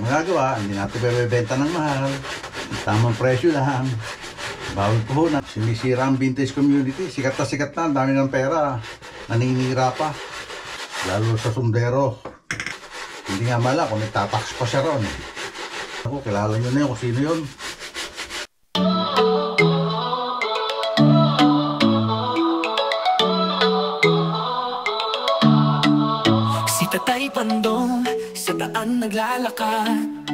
magagawa, hindi natin bebenta ng mahal. Tamang presyo lang. Bawal puhunan. Sinisira ang vintage community. Sikat na, ang dami ng pera. Naninira pa. Lalo sa sundero. Hindi nga mala kung nagtatax pa siya ron. Ako, kilala nyo na yun kung sino yun. Si Tatay Pandong sa daan naglalakad,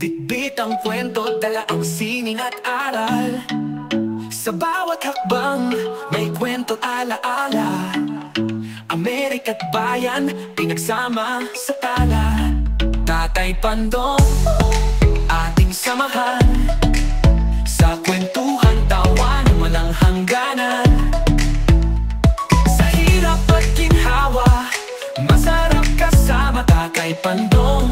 bitbit ang kwento, dala ang sining at aral. Sa bawat hakbang may kwento alaala. Amerika't bayan, pinagsama sa tala. Tatay Pandong, ating samahan sa kwentuhan, tawa na walang hangganan. Sa hirap at ginhawa, masarap kasama Tatay Pandong.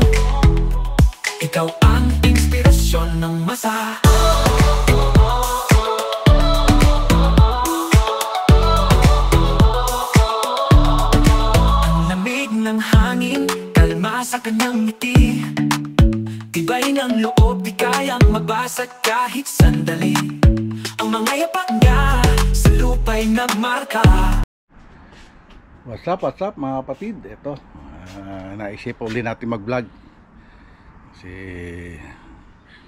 Ikaw ang inspirasyon ng masa. Ang lamig ng hangin, kalma sa kanyang ngiti. Tibay ng loob, di kayang mabasag kahit sandali. Ang mga yapak niya sa lupa'y nagmarka. What's up mga kapatid? Ito, naisip ulit natin mag-vlog. Kasi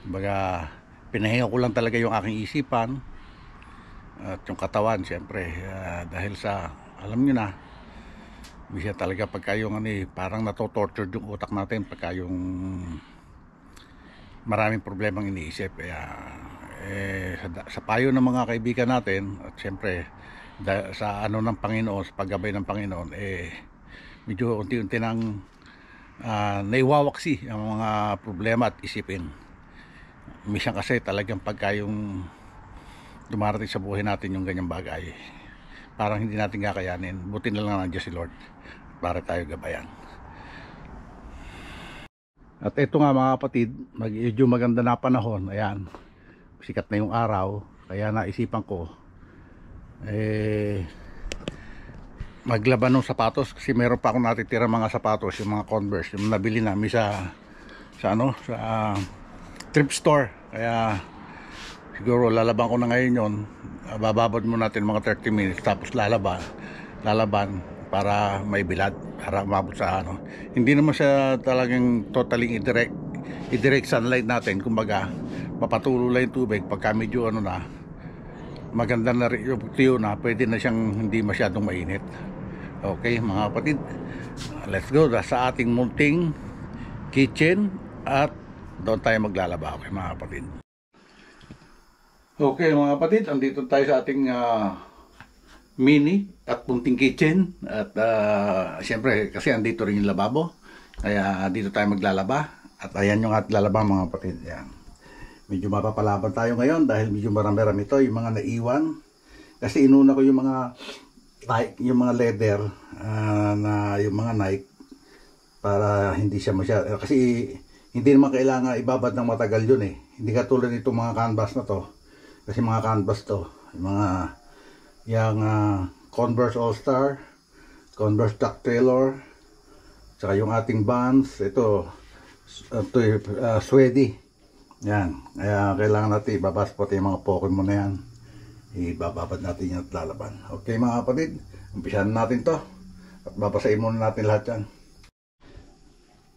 baga pinahinga ko lang talaga yung aking isipan at yung katawan siyempre, dahil sa alam nyo na bisa talaga pagka yung parang nato-tortured yung utak natin pagka yung maraming problemang iniisip. Kaya sa payo ng mga kaibigan natin at siyempre sa ano ng Panginoon, sa paggabay ng Panginoon, medyo unti-unti nang naiwawaksi ang mga problema at isipin. Minsan kasi talagang pagka yung dumarating sa buhay natin yung ganyang bagay, parang hindi natin kakayanin. Buti na lang nandiyan si Lord para tayo gabayan. At ito nga mga kapatid, medyo maganda na panahon. Ayan, sikat na yung araw. Kaya naisipan ko maglaban ng sapatos, kasi meron pa akong natitira mga sapatos, yung mga Converse, yung nabili namin sa thrift store. Kaya siguro lalaban ko na ngayon yon. Bababad mo natin mga 30 minutes tapos lalaban para may bilad, para umabot sa ano. Hindi naman siya talagang totally i-direct sunlight natin, kumbaga mapatuloy lang yung tubig pagka medyo ano na maganda na rin yung tiyo na, pwede na siyang hindi masyadong mainit. Okay mga kapatid, let's go sa ating munting kitchen at doon tayo maglalaba. Okay mga kapatid. Okay mga kapatid, andito tayo sa ating mini at munting kitchen. At siyempre kasi andito rin yung lababo, kaya dito tayo maglalaba. At ayan yung ating lalaba mga kapatid. Yan. Medyo mapapalaban tayo ngayon dahil medyo marami-rami ito, yung mga naiwan. Kasi inuna ko yung mga leather, na yung mga Nike, para hindi siya masyado, kasi hindi naman kailangan ibabad ng matagal yun eh. Hindi katulad nitong mga canvas na to. Kasi mga canvas to, yung Converse All-Star, Converse Duck Taylor, saka yung ating Vans, ito Swedy. Yan, kaya kailangan natin ibabas pati yung mga Pokemon na yan. Ibababad natin yan at lalaban. Okay mga kapatid, umpisahan natin to at babasahin muna natin lahat yan.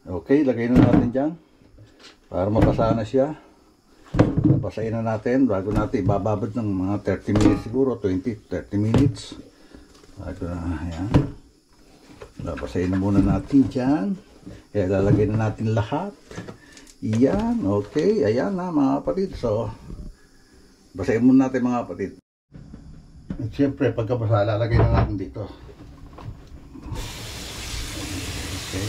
Okay, lagay na natin dyan para mabasa na siya. Babasahin na natin bago natin ibababad ng mga 30 minutes siguro, 20-30 minutes. Bago na, ayan. Babasahin na muna natin dyan. Kaya lalagay na natin lahat. Yan, okay, ayan na mga kapatid. So, basahin muna natin mga kapatid. At siyempre, pagkabasa, lalagay na natin dito. Okay.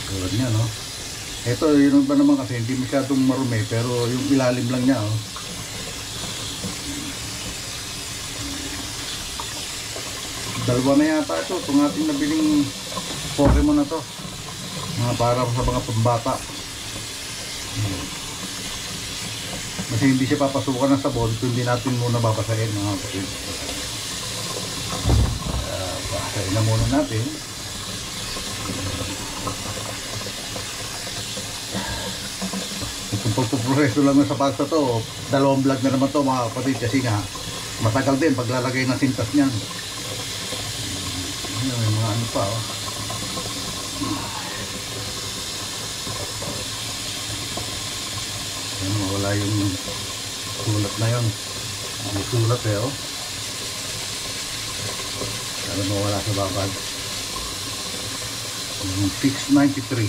Tulad niya, no? Ito, yun ba naman kasi, hindi masyadong marumi, pero yung ilalim lang niya, oh. Dalawa na yata ito, itong ating nabiling Pokemon na to. Para sa mga pambata. Kasi hindi siya papasukan ng sabon kung hindi natin muna babasahin mga kapatid. Babasahin na muna natin. pagpuproseso lang ng sapatos na to, dalawang vlog na naman to mga kapatid, kasi nga matagal din paglalagay ng sintas niyan. Ayan, may mga ano pa oh. Ayan, wala yung sulat na yun. May sulat eh oh. Sana mawala sa babag. 693.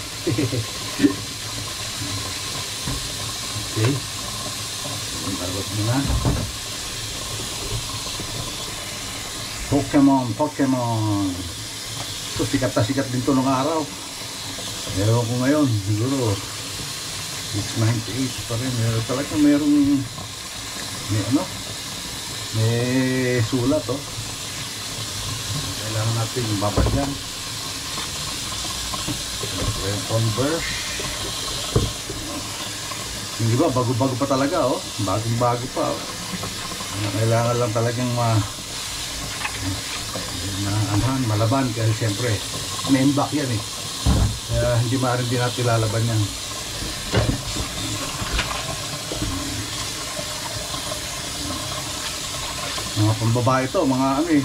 Okay. Bagot mo na. Pokemon. So, sikat na sikat din to nung araw. Ewan ko ngayon, siguro 698 pa rin. Talaga merong may sulat oh. Kailangan natin babad yan. Yung Converse. Hindi ba, bago-bago pa talaga oh. Bagong-bago pa oh. Kailangan lang talagang malaban kasi siyempre main back yan eh. Kaya hindi maaari din natin lalaban yan. Mga pambabae ito, mga ano eh,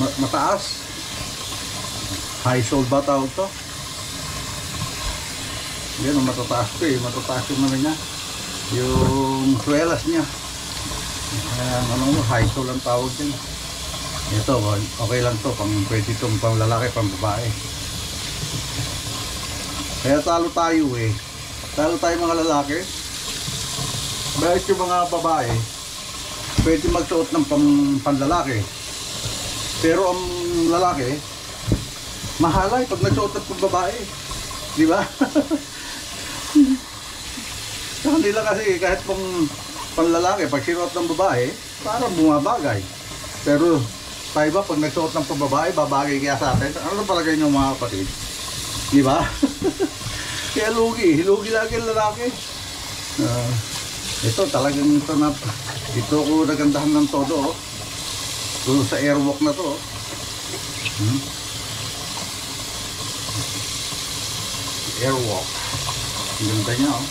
mataas. High sole ba tawag to? Yan, matataas to eh. Matataas yung ano niya, yung suelas niya. High sole ang tawag din. Ito, okay lang to, pwede itong pang lalaki, pang babae. Kaya talo tayo eh. Talo tayo mga lalaki. Bakit yung mga babae pwede magsuot ng panlalaki, pero ang lalaki mahalay pag nagsuot ng pambabae, di ba? Sa kanila kasi kahit pang panlalaki, pag sinuot ng babae parang bumabagay, pero tayo ba pag nagsuot ng pambabae babagay kaya sa atin? Ano palagay nyo mga kapatid, di ba? Kaya lugi lagi ang lalaki. Ito talagang ito ko nagandahan ng todo oh. Ito sa airwalk na to oh. Airwalk, ang ganda niya oh.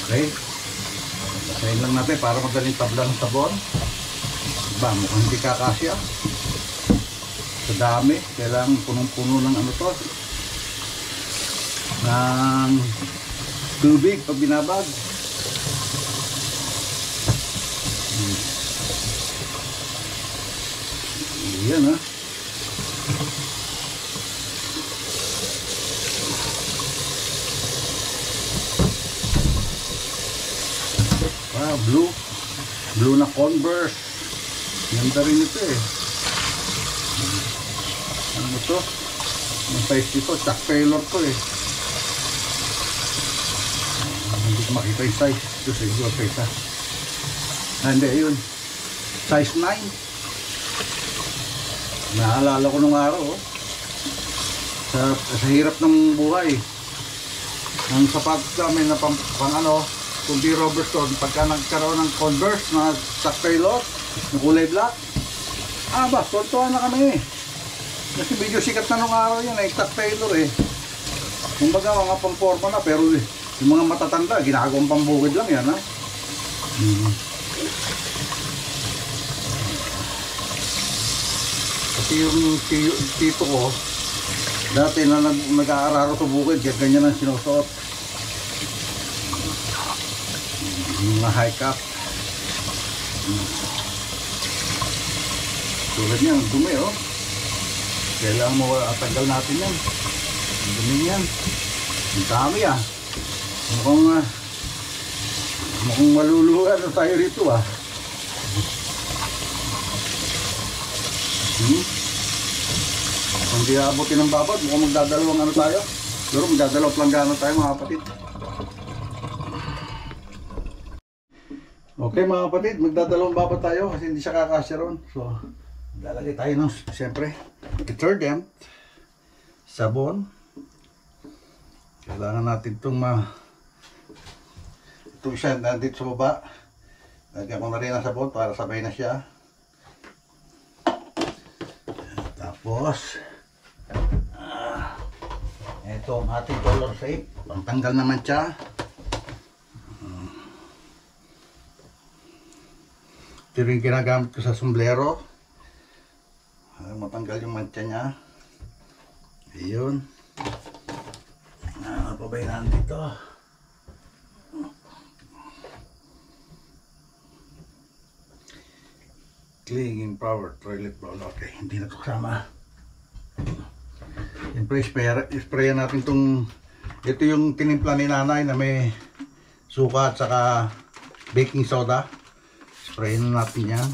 Okay, basahin lang natin para madaling tabla ng sabon. Diba, mukhang hindi kakasya sa dami, kailangan punong-puno ng ano to, ng tubig pag binabag. Yan ha. Blue na Converse. Ganda rin ito eh. Ano to? Ang size nito, Chuck Taylor to eh. Hindi ko makita yung size. Ito siguro sa isa. Hindi, yun. Size 9. Naalala ko nung araw oh. Sa hirap ng buhay, ang sapatos namin na pang ano, kundi Robertson, pagka nagkaroon ng Converse na Chuck Taylor na kulay black, tuwan-tuwa na kami. Kasi medyo sikat na nung araw yan eh, Chuck Taylor eh. Kumbaga mga pang-forma na, pero yung mga matatanda, ginagawang pambukid lang yan ha. Kasi yung tito ko, dati na nag-aararo sa bukid, ganyan ang sinusuot. Mga high cap. Tulad niyan, dumi oh. Kailangan mo tanggal natin yan. Dumi yan. Ang dami ah. Mukhang maluluhan na tayo rito ah. Kung di abutin ng babad, mukhang magdadalawang ano tayo. Pero magdadalawang planggana tayo mga kapatid. Okay mga kapatid, magdadalawang babad tayo kasi hindi siya kakasya ron. So, lalagay tayo ng, siyempre, detergent, sabon. Kailangan natin itong itong siya nandito sa baba. Lagyan ko na rin ang sabon para sabay na siya. Tapos, ito ang ating color safe. Pantanggal naman siya. Ito rin ginagamit ko sa sombrero. Matanggal yung mancha niya. Ayun. Ano pa ba yun dito? Clinging power toilet bowl. Okay, hindi na ito kasama. Siyempre, sprayan natin itong, ito yung tinimpla ni nanay na may suka at saka baking soda. Sprayan natin yan.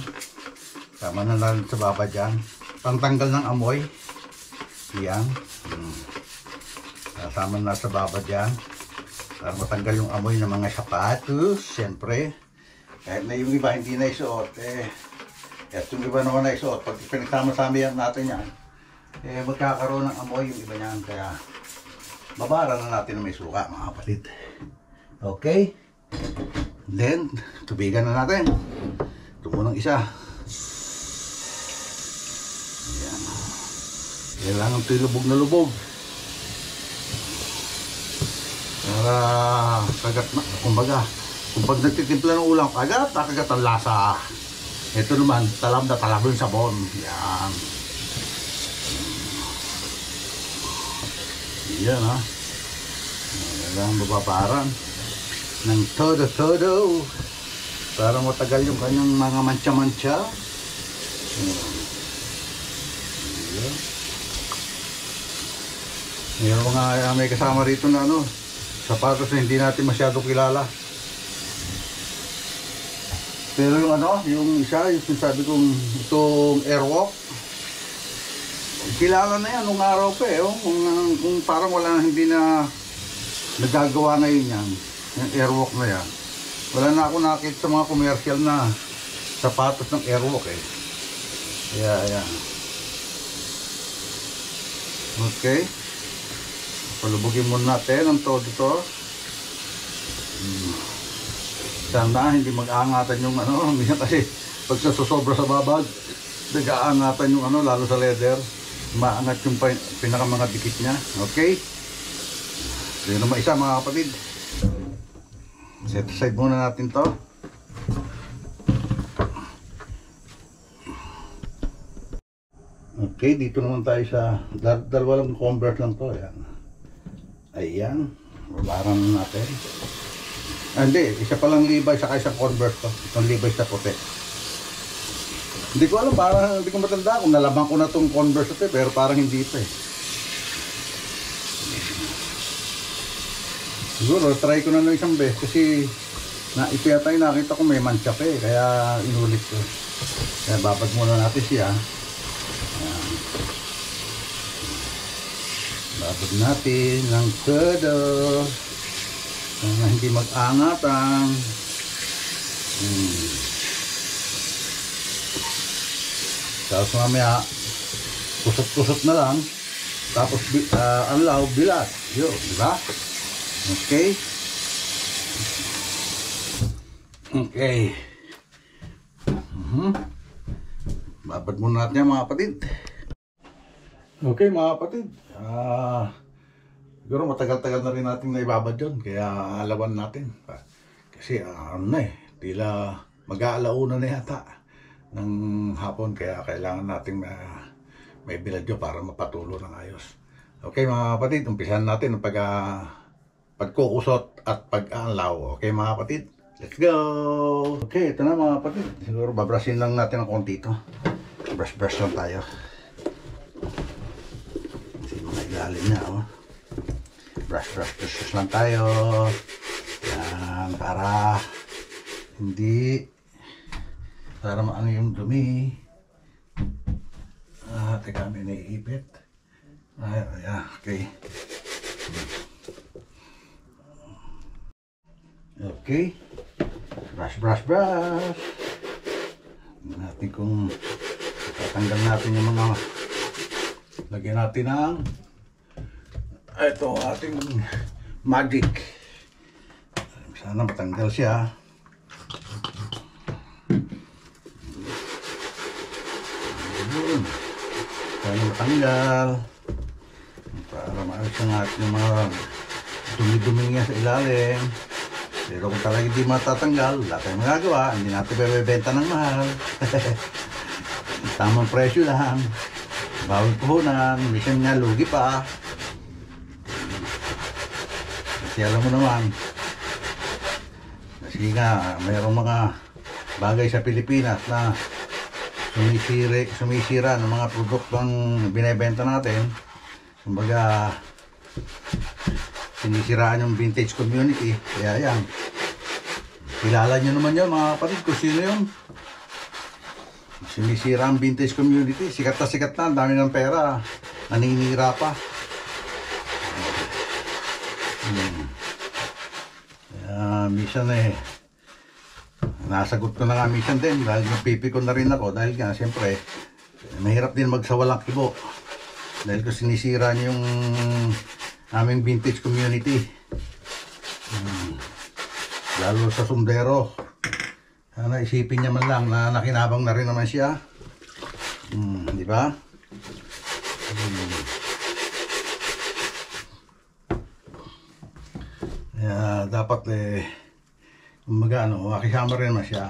Sama na natin sa baba dyan. Pangtanggal ng amoy. Yan. Sama na sa baba dyan. Para matanggal yung amoy ng mga sapatos. Siyempre, kahit na yung iba hindi na isuot, at yung iba naman na isuot, pag pinagsama-sama natin yan, magkakaroon ng amoy yung iba niyan. Kaya, babara na natin na may suka, mga kapatid. Okay? Then, tubigan na natin. Ito munang isa. Ayan. Kailangan ito lubog na lubog. Para, kagat na, kumbaga, kung pag nagtitimpla ng ulam, kagat ang lasa. Ito naman, talab na talab yung sabon. Yan. Yan ha. Kailangan bababaran ng todo-todo para matagal yung kanyang mga mancha-mancha. Yan. Yan mga may kasama rito na sapatos na hindi natin masyado kilala. Pero yung yung isa, yung sinasabi kong itong Airwalk, kilala na yan nung araw pa kung parang wala hindi na nagagawa ngayon yan, yung Airwalk na yan. Wala na ako nakita sa mga commercial na sapatos ng Airwalk Kaya yan. Okay. Palubugin muna natin ang todo ito. Sana hindi mag-aangatan yung kasi pag nasusobra sa babag, nag-aangatan yung lalo sa leather, maangat yung pinaka mga dikit niya. Okay? So yun naman isa mga kapatid. Set aside muna natin to. Okay, dito naman tayo sa dalawa lang convert lang to. Ayan. Ayan. Babaran natin. Hindi, isa palang Levi's saka isang Converse to. Itong Levi's na puti. Hindi ko alam, parang hindi ko matanda kung nalaman ko na itong Converse ito pero parang hindi ito Siguro, try ko na ng isang beses kasi ito yata yung nakita ko may mancha pa kaya inulit ko. Kaya babad muna natin siya. Ayan. Babad natin ng todo. Para hindi mag-angatan. Tapos mamaya kusot-kusot na lang. Tapos anlaw, bilat. Yun, diba? Okay. Okay. Babad muna natin yan mga kapatid. Okay mga kapatid. Siguro matagal-tagal na rin natin naibabad yun, kaya alawan natin. Kasi tila mag-aalauna na yata ng hapon, kaya kailangan natin may bilad yun para mapatulo ng ayos. Okay mga kapatid, umpisahan natin ang pagkukusot at pag-aalaw. Okay mga kapatid, let's go! Okay, ito na mga kapatid. Siguro babrasin lang natin ng konti ito. Brush lang tayo. Kasi mga ilalim niya brush lang tayo. Yan, para maano yung dumi. Teka, may naiipit. Ayan, okay. Okay. Brush. Natin kung tatanggal natin yung mga lagyan natin ng ito ating magic. Sana matanggal siya. Sana tinatanggal para maayos ang ating yung mga dumi-dumi nga sa ilalim. Pero kung talaga hindi matatanggal, wala tayong magagawa, hindi natin bebenta ng mahal. Tamang presyo lang, bawal puhunan, minsan nga lugi pa. Kasi alam mo naman, kasi nga mayroong mga bagay sa Pilipinas na sumisira ng mga produktong binebenta natin. Kumbaga sinisiraan yung vintage community. Kaya yan, kilala nyo naman yun mga kapatid kung sino yun. Sinisira ang vintage community, sikat na, dami ng pera, naninira pa. Minsan nasagot ko na nga minsan din dahil napipikon na rin ako dahil nga siyempre mahirap din magsawalang kibo dahil ko sinisira niyo yung aming vintage community. Lalo sa sundero, sana isipin niya man lang na nakinabang na rin naman siya, di ba? Dapat kumbaga makisama rin naman siya.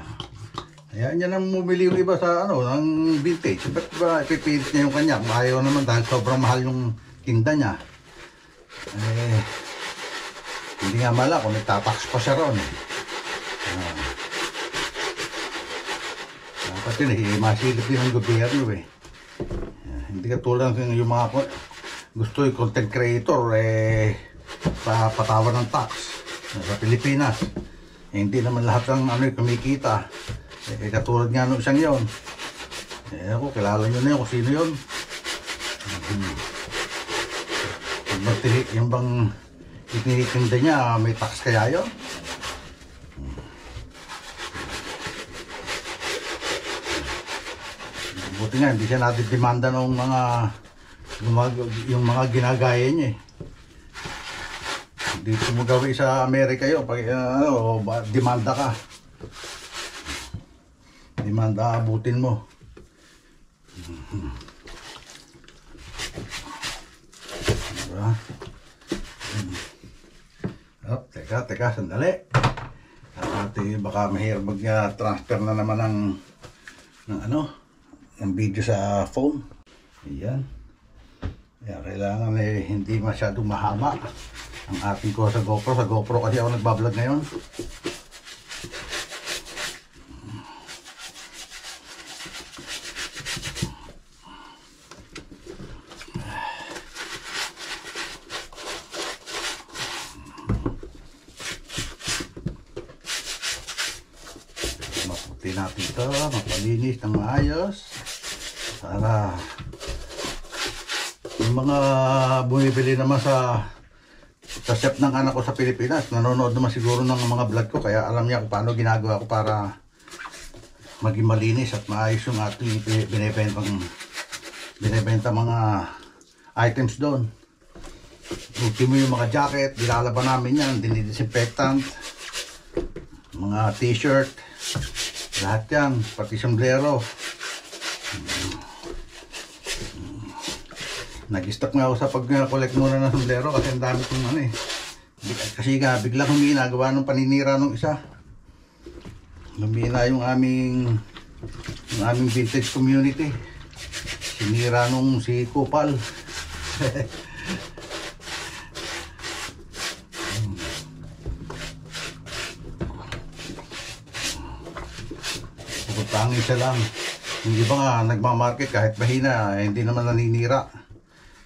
Ayan, yan ang bumili yung iba sa ng vintage. Ba't ba ipipilit niya yung kanya? Ayaw naman dahil sobrang mahal yung tinda niya. Hindi nga mala kung nagtatax pa siya ron. Dapat yun masilip din ang gobyerno hindi katulad yung mga gusto yung content creator patawan ng tax sa Pilipinas. Hindi naman lahat ng kumikita. Katulad nga nung isang yun. Ako, kilala nyo na yun kung sino yun. Yung bang itinitinda niya, may tax kaya yun? Buti nga, hindi siya natin demanda ng yung mga ginagaya niya Dito mo gawin sa Amerika yun, pag demanda ka. Demanda, abutin mo. Diba? Teka, sandali. At baka mahirap mag-transfer na naman ng video sa phone. Ayan. Kaya kailangan hindi masyadong mahama ang ating ko sa GoPro. Sa GoPro kasi ako nagbablog ngayon. Maputi natin ito, mapalinis ng maayos para yung mga bumibili naman sa chef ng anak ko sa Pilipinas, nanonood naman siguro ng mga vlog ko, kaya alam niya kung paano ginagawa ko para maging malinis at maayos yung ating binibenta mga items doon. Ultimo yung mga jacket, dilalaban namin yan, dinidisinfectant, mga t-shirt, lahat yan, pati sombrero. Nag-stock nga ako sa pag-collect muna ng sombrero kasi ang dami kong kasi nga biglang humina gawa ng paninira ng isa. Humina yung aming vintage community. Sinira nung si Kupal. Pagpangin siya lang. Yung iba nga nagmamarket kahit mahina, hindi naman naninira.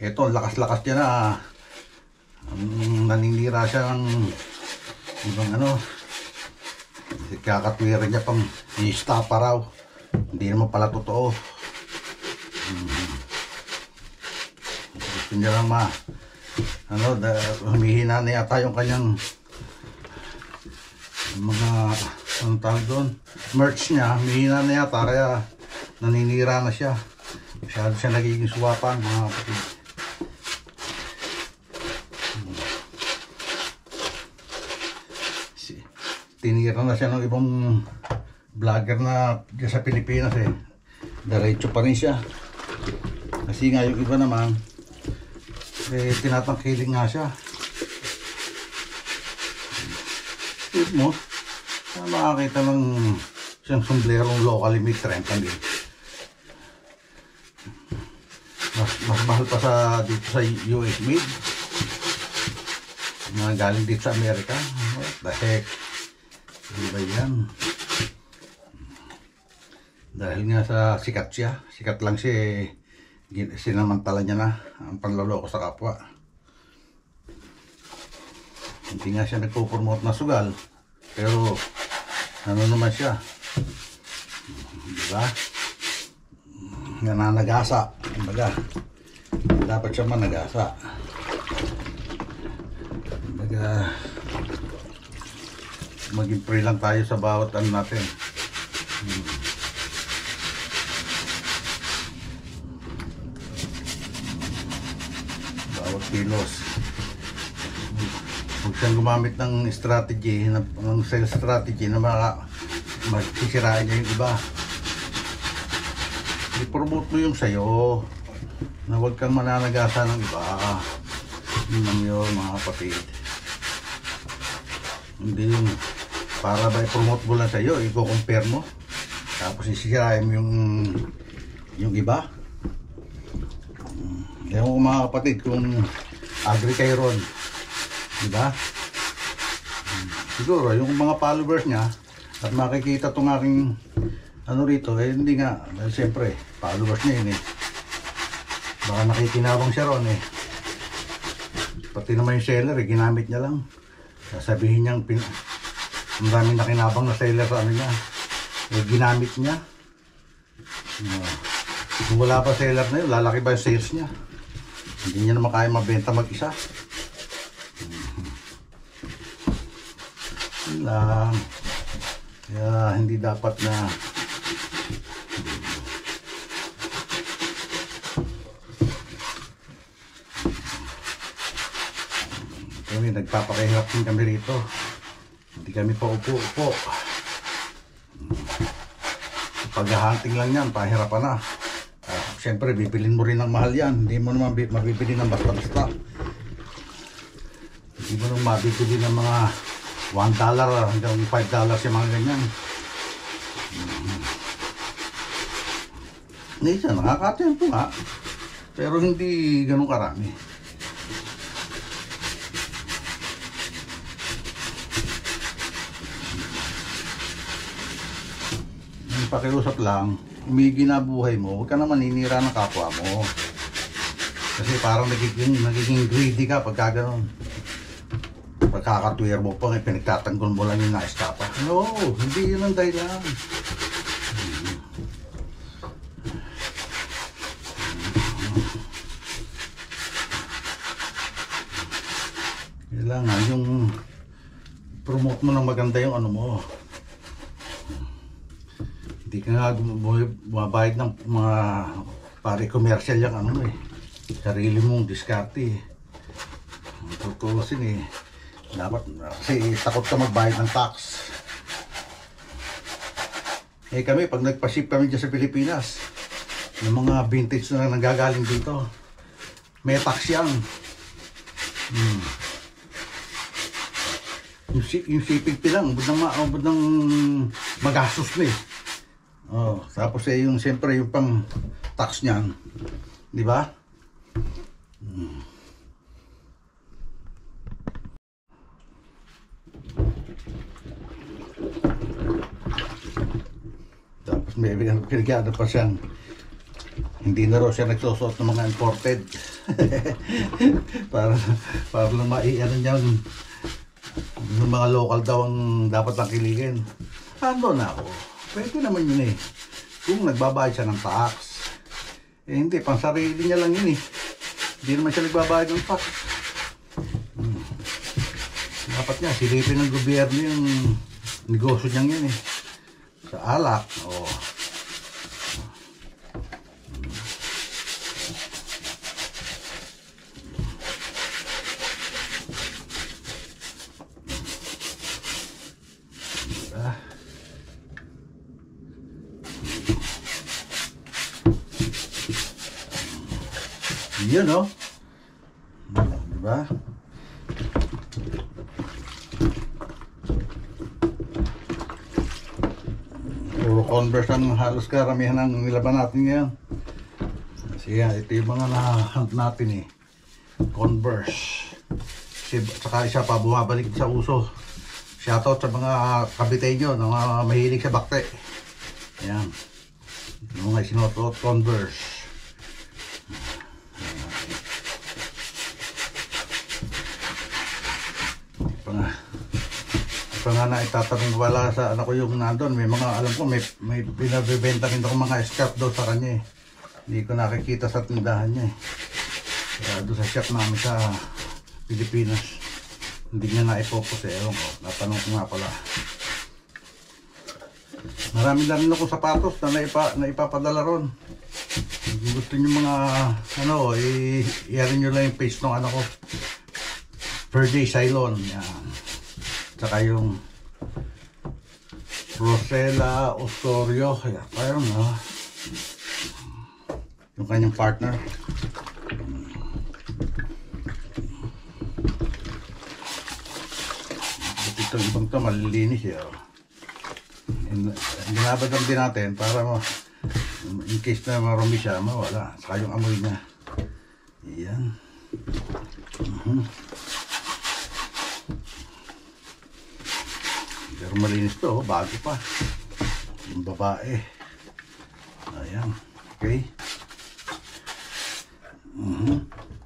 Ito, lakas-lakas niya na. Naninira siya ng ibang kakatwiran niya pang i-stapa raw. Hindi naman pala totoo. Gusto niya lang humihina na yata yung kanyang mga tawag doon, merch niya, humihina na yata kaya naninira na siya. Masyado siya nagiging suwapan mga kapatid. Tinira na siya ng ibang vlogger na sa Pilipinas Diretso pa rin siya. Kasi nga yung iba naman, tinatangkiling nga siya. Tignan mo, makakita ng siyang somblerong locally made 30 din. Mas mahal pa dito sa US made. Mga galing dito sa Amerika. What the heck? Ano ba yan? Dahil nga sa sikat siya. Sikat lang siya, sinamantala niya na ang panloloko sa kapwa. Hindi nga siya nagpo-promote na sugal. Pero ano naman siya? Diba? Nananagasa. Kumbaga, dapat siya managasa. Kumbaga, maging free lang tayo sa bawat ano natin. Bawat kilos. Huwag siyang gumamit ng strategy, ng sales strategy na masisirain niya yung iba. I-promote mo yung sayo na huwag kang mananagasa ng iba. Yun lang yun, mga kapatid. Hindi yung para ba i-promote mo lang sa'yo, i-compare mo tapos isisirain mo yung iba. Ewan ko mga kapatid kung agree kayo ron, diba? Siguro yung mga followers niya at makikita itong aking ano rito, hindi nga, dahil siyempre followers niya yun baka nakikinabang siya ron pati naman yung seller ginamit niya lang, sasabihin niyang ang daming nakinabang na seller sa ano niya, ginamit niya. Kung wala pa seller na yun, lalaki ba yung sales niya? Hindi niya naman kaya mabenta mag-isa. Yun lang. Kaya hindi dapat na kami nagpapakahirap din kami rito. Hindi kami pa upo-upo. Pag-hunting lang yan, pahirapan na. Siyempre, bibilin mo rin ng mahal yan. Hindi mo naman mabibili ng basta-basta. Hindi mo naman mabibili ng mga $1 hanggang $5 yung mga ganyan. Nisa, nakakatempo nga. Pero hindi ganun karami. Pakiusap lang, umigi na buhay mo, huwag ka na maninira ng kapwa mo. Kasi parang nagiging greedy ka pagka gano'n. Pagkakatwir mo pa, pinagtatanggol mo lang yung na-estapa. No, hindi yun ang dahilan. Kailangan yung promote mo ng maganda yung ano mo. Hindi ka nga bumabayad ng mga pare-commercial yung ano sarili mong diskarte tutulosin dapat kasi takot ka magbayad ng tax. Kami pag nagpa-ship kami dyan sa Pilipinas ng mga vintage na nanggagaling dito, may tax yan. Yung shipping fee lang ubod ng magastos na tapos yung siyempre yung pang tax niyan, di ba? Tapos may pinagkada pa siyang hindi na raw siya nagsusot ng mga imported. para lang maiano niyan yung mga local daw ang dapat lang kiligin. Ano na ako? Pwede naman yun kung nagbabayad siya ng tax. Hindi, pang sarili niya lang yun Hindi naman siya nagbabayad ng tax. Dapat niya, silipin ng gobyerno yung negosyo niyang yun Sa alak, Yun, no? Diba? Puro Converse ang halos karamihan ng nilaban natin ngayon. Kasi ito yung mga nahunt natin eh. Converse. Saka isa pa bumabalik sa uso. Shoutout sa mga kabitenyo na mga mahilig sa bakte. Ayan. Yung mga sinuot Converse. Pa nga na itatanong wala sa anak ko yung nandun. May mga alam ko may pinabibenta rin ako mga scarf daw sa kanya eh. Hindi ko nakikita sa tindahan niya eh. Kaya doon sa shop namin sa Pilipinas. Hindi niya na-focus eh. Ewan ko. Natanong ko nga pala. Marami na rin ako sapatos na naipapadala ron. Kung gusto niyo mga ano, i-arin nyo lang yung page ng ano ko. Per Day Cylon. Yan. Tsaka yung Rosella Osorio. Kaya tayo na. Yung kanyang partner. Itong ibang to malilinis eh. Binabadam din natin para in case na marumi siya, mawala. Saka yung amoy niya. Ayan. Pero malinis to, bago pa. Yung babae. Ayan. Okay.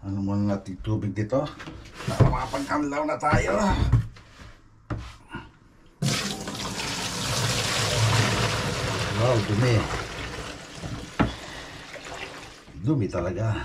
Ano muna natin tubig dito? Para makapagkanlaw na tayo. Wow, dumi. Dumi talaga.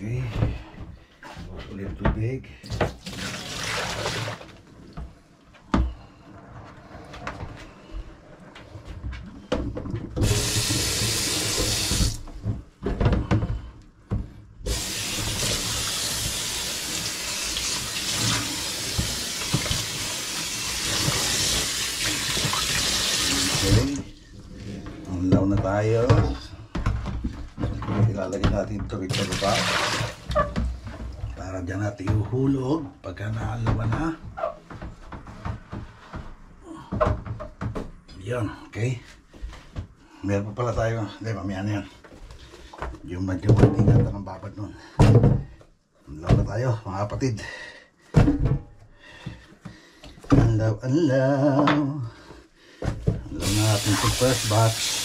Okay. Bukas ulit tubig. Okay. Unlaw na tayo. Ilalagay natin ito rito baba para dyan natin ihuhulog pagka naalaman na. Yun, okay. Meron pa pala tayo. Hindi, mamaya na yan. Yung medyo matingatan ng babad nun. Unlaw na tayo mga kapatid. Unlaw. Unlaw na natin itong first batch.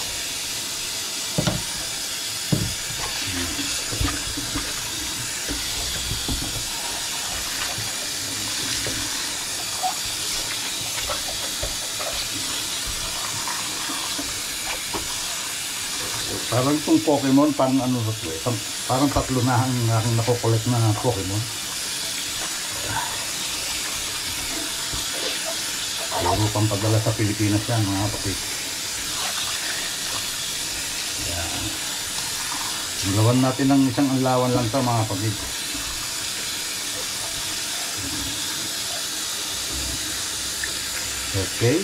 Parang itong Pokemon, parang ano ito eh. Parang tatlo na ang aking nakokolekt na Pokemon. Puro pang padala sa Pilipinas yan mga kapatid. Yan. Lawan natin ng isang anlawan lang ito mga kapatid. Okay.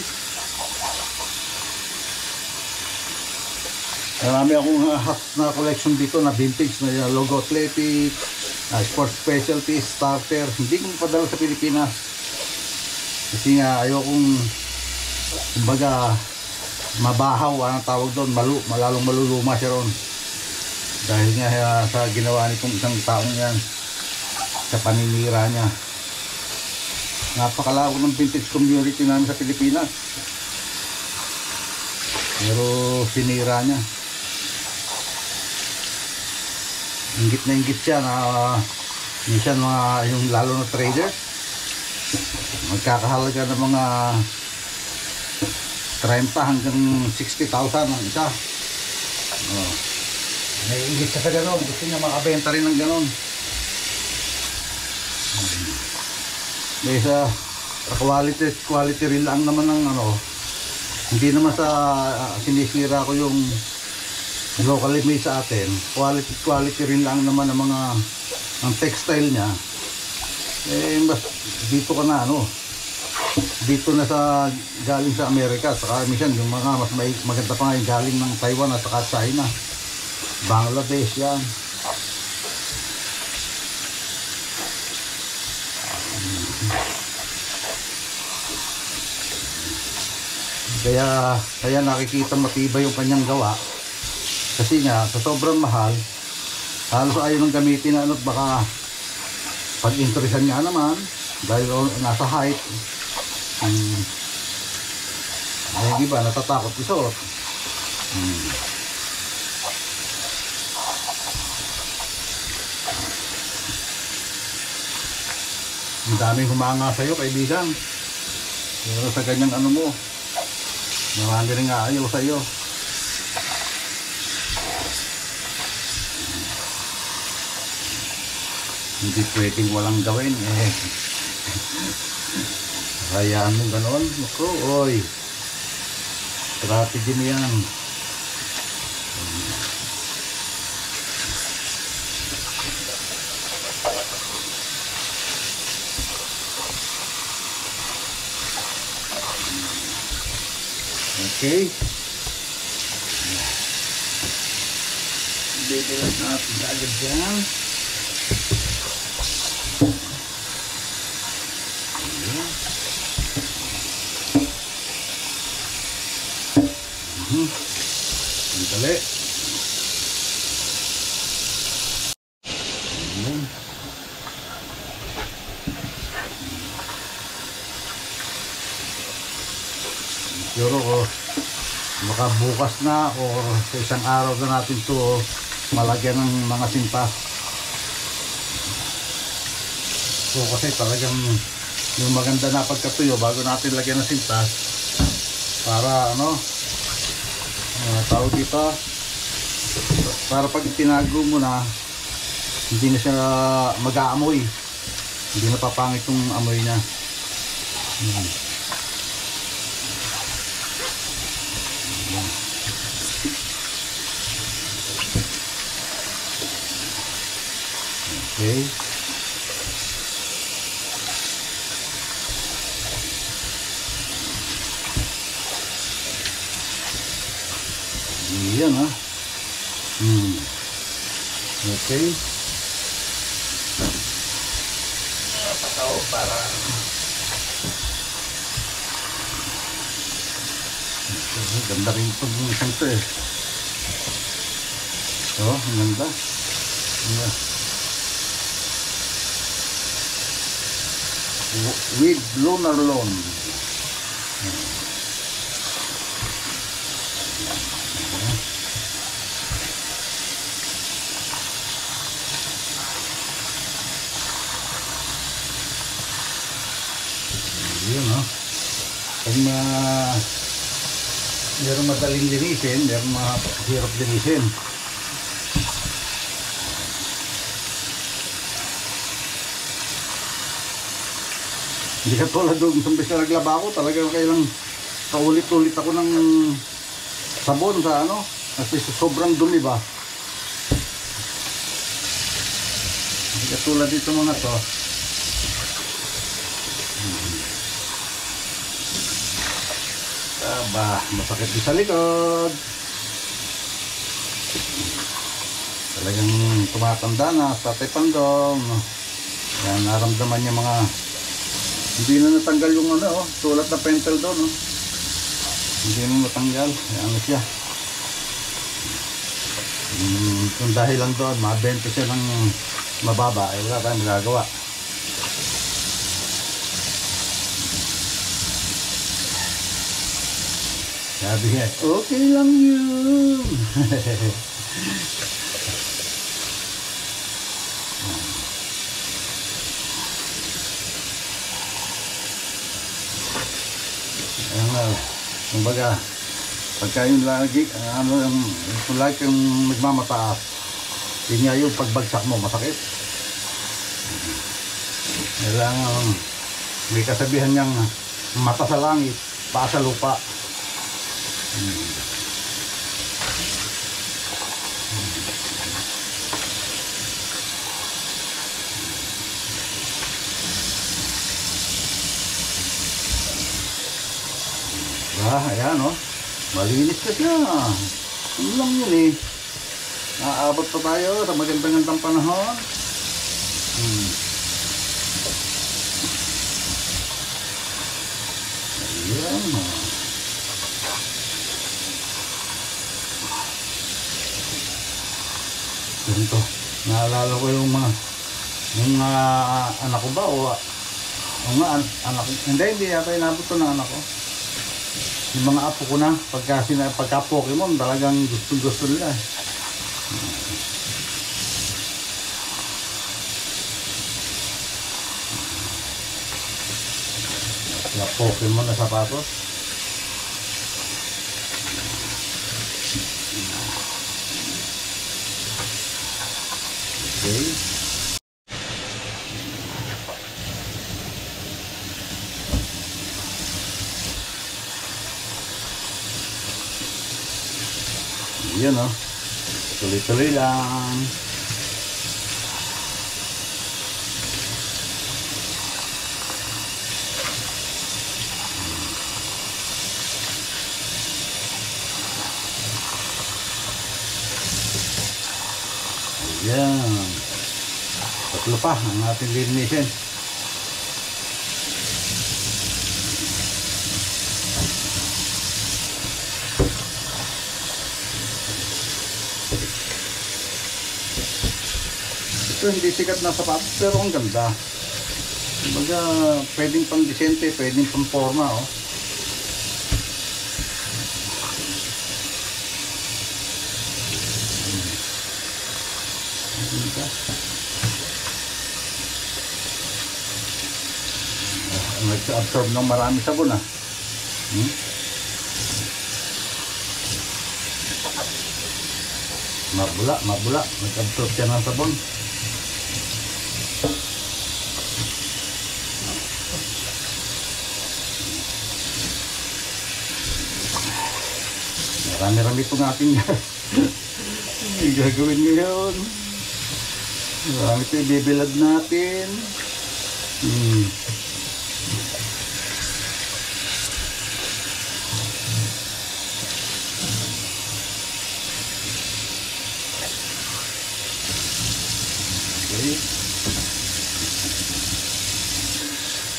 Marami akong na collection dito na vintage na logo athletic, sports specialties, starter. Hindi ko padala sa Pilipinas. Kasi nga ayokong kumbaga mabahaw ang tawag doon, malalong maluluma siya ron. Dahil nga sa ginawa nitong isang taong yan, sa paninira niya. Napakalawak ng vintage community namin sa Pilipinas. Pero sinira niya. Inggit na inggit siya na minsan mga yung lalo na traders magkakahalaga ng mga 30 hanggang 60,000 ang isa. Naiingit ka sa ganon, gusto niya makabenta rin ng ganon. Dahil sa quality rin lang naman ng hindi naman sa sinisira ko yung locally made sa atin. Quality rin lang naman ng mga ang textile niya. Mas dito ka na dito na sa galing sa Amerika, saka minsan yung mga mas maganda pa nga yung galing ng Taiwan at saka China, Bangladesh yan. Kaya nakikita matibay yung kanyang gawa kasi nga sa sobrang mahal halos ayaw nang gamitin na baka pag-interesan nga naman dahil nasa height ay iba natatakot isuot. Ang daming humanga sa'yo kaibigan, pero sa ganyang mo marami rin nga ayaw sa'yo. Hindi pwedeng walang gawin hayaan mo ganon. Naku, oy, strategy mo yan. Okay, bibilas natin agad dyan. Ang dali. Siguro baka bukas na o sa isang araw na natin to malagyan ng mga sinta. So kasi talagang yung maganda na pagkatuyo bago natin lagyan ng sinta para tawag dito, para pag tinago mo na hindi na siya mag-aamoy, hindi na papangit yung amoy niya. Okay, yan okay, pataw para ganda rin itong isang to ang ganda. With lunar lawn. Yun pag meron madaling linisin, meron mahirap linisin. Hindi ka tulad doon, isang beses na naglaba ako, talagang kailang paulit-ulit ako ng sabon sa kasi sobrang dumi ba. Hindi ka tulad dito mga to. Masakit din sa likod. Talagang tumatanda na sa Pandong. Yan, naramdaman niya mga hindi na natanggal yung sulat na pentel doon hindi na natanggal. Ano siya, kung dahil lang doon mabenta siya ng mababa ay wala tayong magagawa. Sabi niya okay lang yun. Ayan na, kumbaga, pagka yung lagi, yung lagi yung nagmamataas, yun nga yung pagbagsak mo, masakit. Kailangan, may kasabihan niyang mata sa langit, paa sa lupa. Ayan o, malinis ka siya. Ano lang yun eh. Aabot pa tayo sa magandang panahon. Ayan o. Ganito, naalala ko yung mga anak ko ba o nga anak ko, hindi yata inabot ko ng anak ko. Yung mga apo ko na, pagka Pokemon, talagang gusto nila. Mga Pokemon na sapatos. Okay. Yan o, tuloy-tuloy lang. Ayan, tatlo pa ang ating linisin. Ito hindi sikat na sapatos pero ang ganda. Kumbaga pwedeng pang disente, pwedeng pang forma oh. Nag-absorb ng marami sabon ah. Mabula, nag-absorb siya ng sabon. Marami-rami itong ating gagawin ngayon. Marami ito ibibilad natin.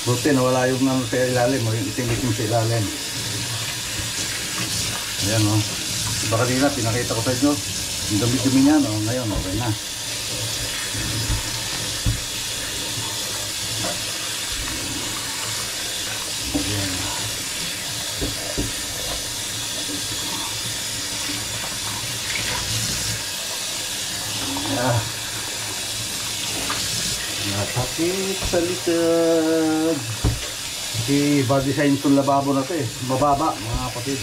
Buti nawala yung sa ilalim, yung itim-itim sa ilalim. Ayan o. Diba kanina pinakita ko sa inyo yung dumi-dumi niya, no? Ngayon okay na. Ayan. Nasakit sa likod. Iba design itong lababo na ito eh. Mababa mga kapatid.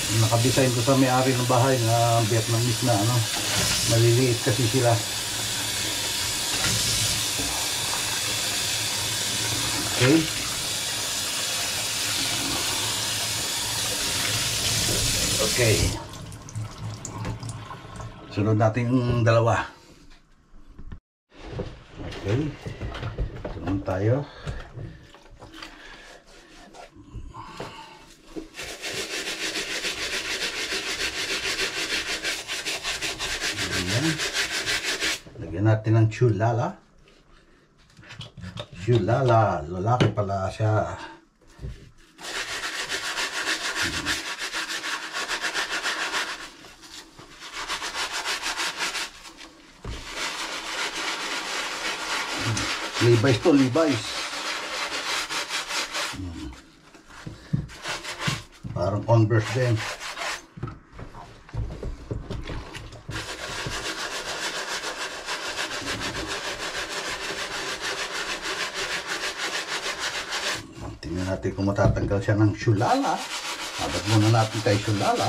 Nakadesign ko sa may-ari ng bahay na Vietnamese na ano. Maliliit kasi sila. Okay. Okay. Sunod natin yung dalawa. Okay. Sunod tayo. Lagyan natin ng chulala. Chulala, lalaki pala siya. Levi's to, Levi's. Parang Converse din. Tingnan natin kung matatanggal siya ng sulala. Abot muna natin kay sulala.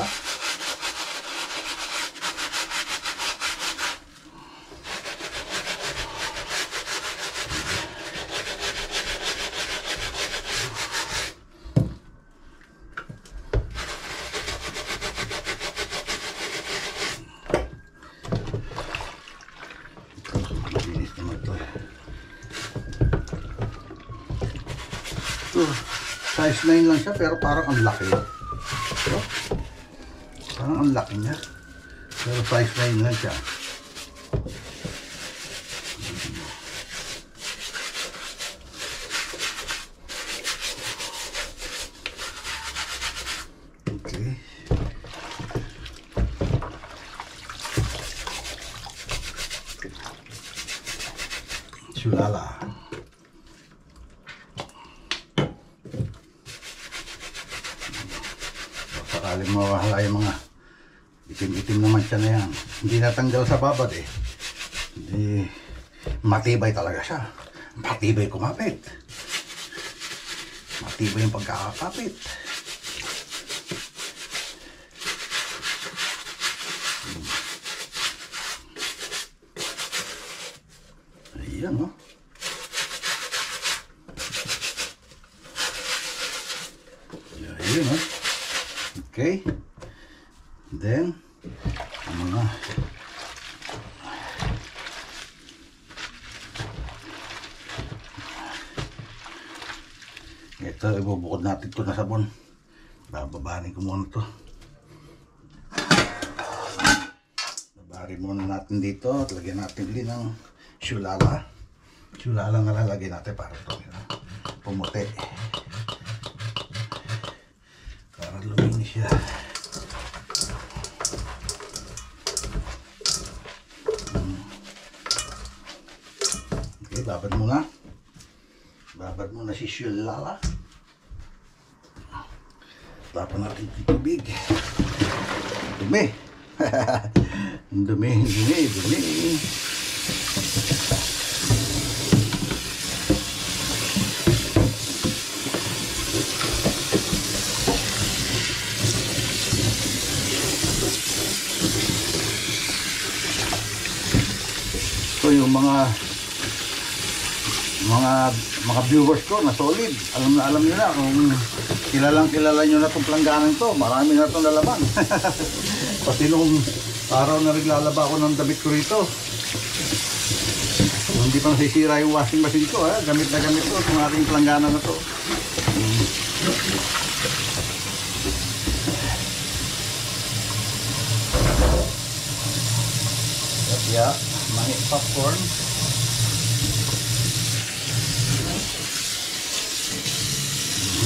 Size 9 lang siya pero parang ang laki. So, parang ang laki niya. Pero size 9 lang siya. Okay. Sulala. Sakaling mawala yung mga itim-itim naman siya na yan. Hindi natanggal sa babad eh. Hindi, matibay talaga siya. Matibay kumapit. Matibay yung pagkakapit. Ayan o. Ayan o. Okay. Then, mga ito, ibubukod natin ito na sabon. Bababanin ko muna ito. Babarin muna natin dito at lagyan natin din ng sulala. Sulala na lalagyan natin para ito pumuti. Para luminis siya. Okay, babad muna. Babad muna si sulala. Tapan natin yung tubig. Dumi. Dumi. So yung mga viewers ko na solid, alam niyo na kung kilala niyo na itong plangganang to, marami na itong lalaban. Pati nung araw na naglalaba ako ng damit ko rito, hindi pa nasisira yung washing machine ko, gamit na gamit ko itong ating planggana na to. Yeah, may popcorn.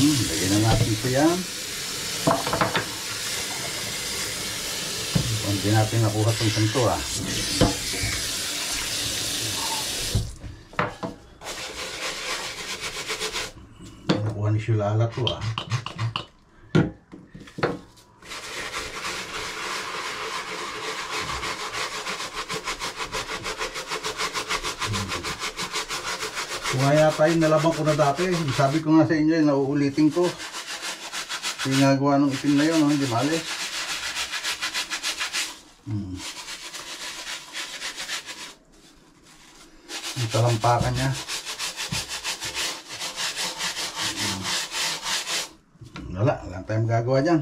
Lagyan na natin ito yan. Hindi natin nakuha itong santo nakuha ni sulala ito Kaya tayo nalaban ko na dati. Sabi ko nga sa inyo, nauulitin ko. Pinagawa ng itim na yun, hindi malis. Ang talampakan niya. Wala tayong magagawa dyan.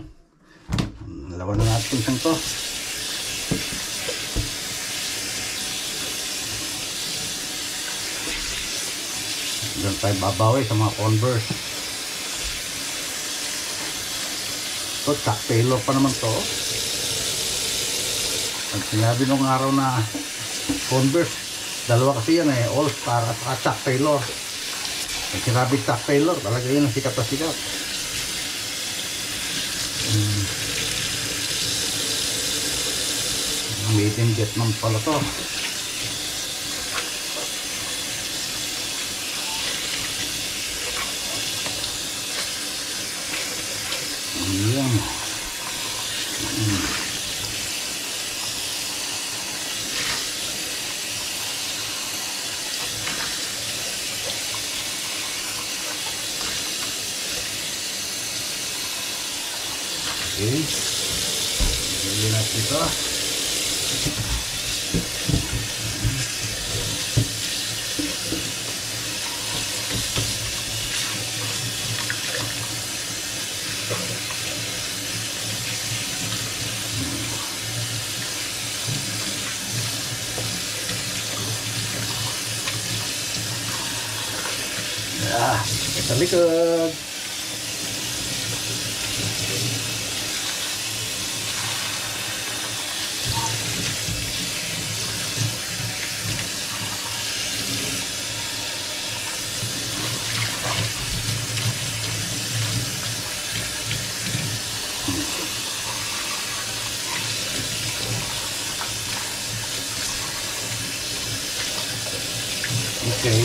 Lawan na natin isang to. Diyan tayo babawi sa mga Converse. Ito, Chuck Taylor pa naman to. Pag sinabi nung araw na Converse, dalawa kasi yan All Star at Chuck Taylor. Pag sinabi Chuck Taylor, talaga yun ang sikat na sikat. Made in Vietnam pala to. Ayan. Okay. Lagyan natin ito. Sa likod. Okay.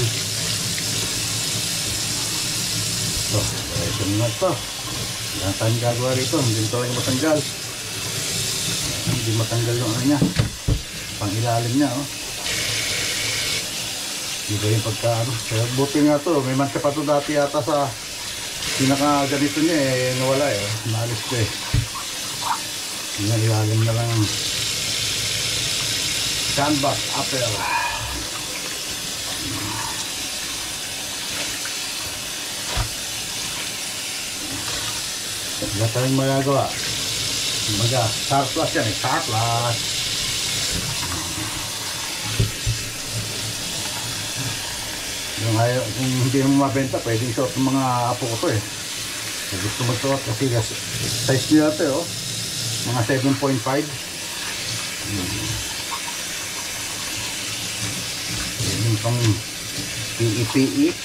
So, ito na ito. Wala tayong gagawa rito. Hindi talaga matanggal. Hindi matanggal yung ano niya. Pangilalim niya, oh. Hindi ba yung pagka, ano. Kaya buti nga to. May mancha pa to dati yata sa pinaka ganito niya, eh. Nawala, eh. Naalis ko, eh. Yung ilalim na lang canvas apple. Wala tayong magagawa. Surplus yan, eh. Surplus. Yung ayaw, kung hindi mo mabenta, pwede isuot ng mga apo ko to, eh. Kung gusto mo isuot kasi size nila ito, oh. Mga 7.5. Yung pang PE.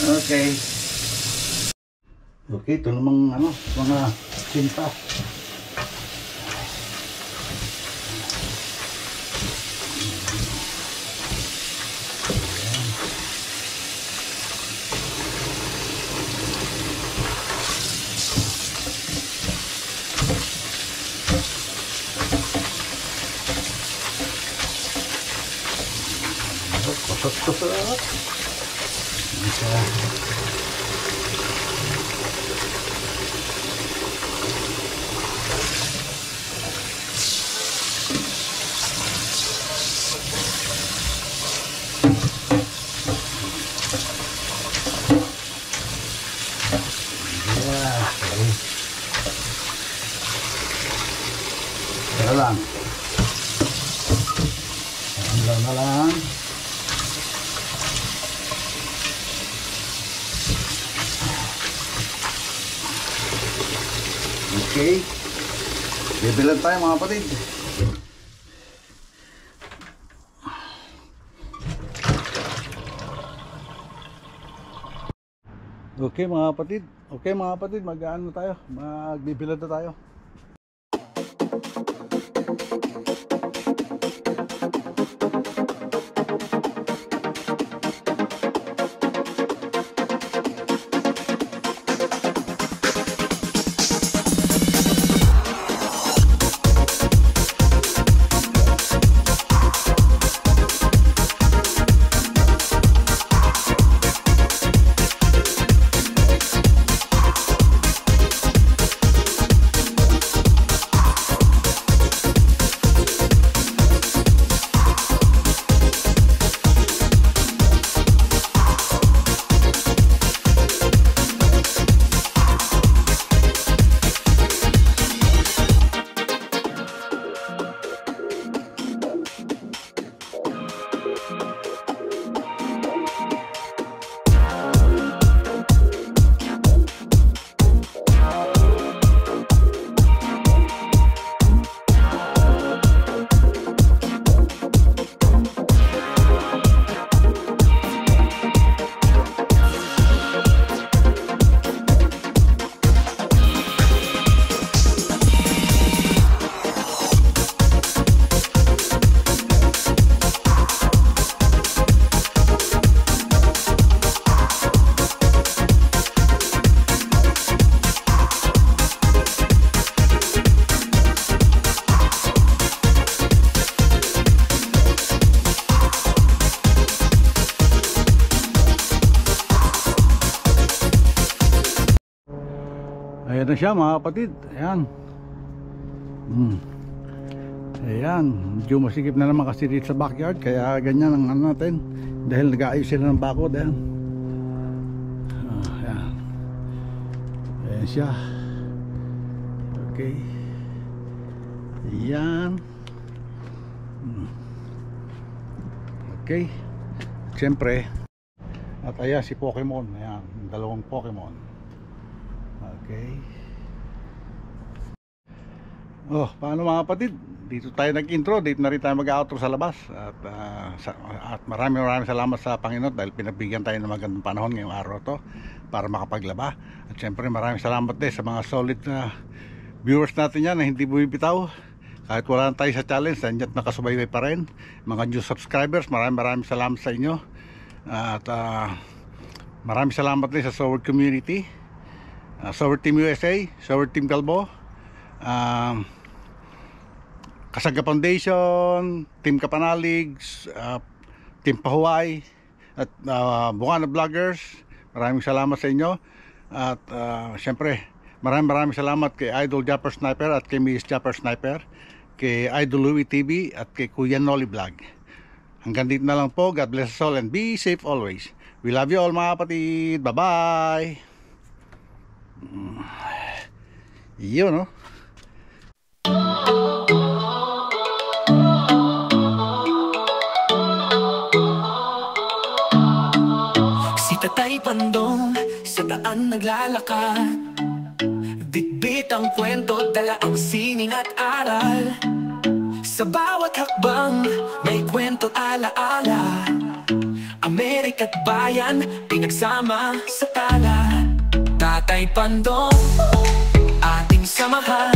Okay. Okay, ito namang ano, mga sinta. Kusot-kusot. Bisa. Tara lang. Tara na lang. Okay. Bibilan tayo mga kapatid. Okay mga kapatid. Okay mga kapatid, mag-ano tayo? Magbibilad na tayo. Ayan na siya mga kapatid. Ayan. Ayan. Medyo masikip na naman kasi dito sa backyard. Kaya ganyan ang ano natin. Dahil nag-aayos sila ng bakod. Ayan. Ayan. Ayan siya. Okay. Ayan. Okay. Siyempre. At ayan si Pokemon. Ayan. Dalawang Pokemon. Okay. Oh, paano mga kapatid? Dito tayo nag-intro, dito na rin tayo mag-outro sa labas. At maraming salamat sa Panginoon dahil pinabigyan tayo ng magandang panahon ngayong araw to para makapaglaba. At syempre maraming salamat din sa mga solid na viewers natin yan na hindi bumibitaw. Kahit wala na tayo sa challenge, nandiyan nakasubaybay pa rin. Mga new subscribers, maraming salamat sa inyo. At maraming salamat din sa Sower community, Sower Team USA, Sower Team Calbo, Kasaga Foundation, Team Kapanalig, Team Pahuay, at Bukana Vloggers. Maraming salamat sa inyo. At syempre maraming salamat kay Idol Japper Sniper at kay Miss Japper Sniper, kay Idol Louie TV at kay Kuya Noli Vlog. Hanggang dito na lang po. God bless us all and be safe always. We love you all mga kapatid. Bye bye. Yun no. Si Tatay Pandong sa daan naglalakad, bitbit ang kwento, dala ang sining at aral. Sa bawat hakbang may kwento alaala, Amerika't bayan pinagsama sa tala. Tatay Pandong ating samahan,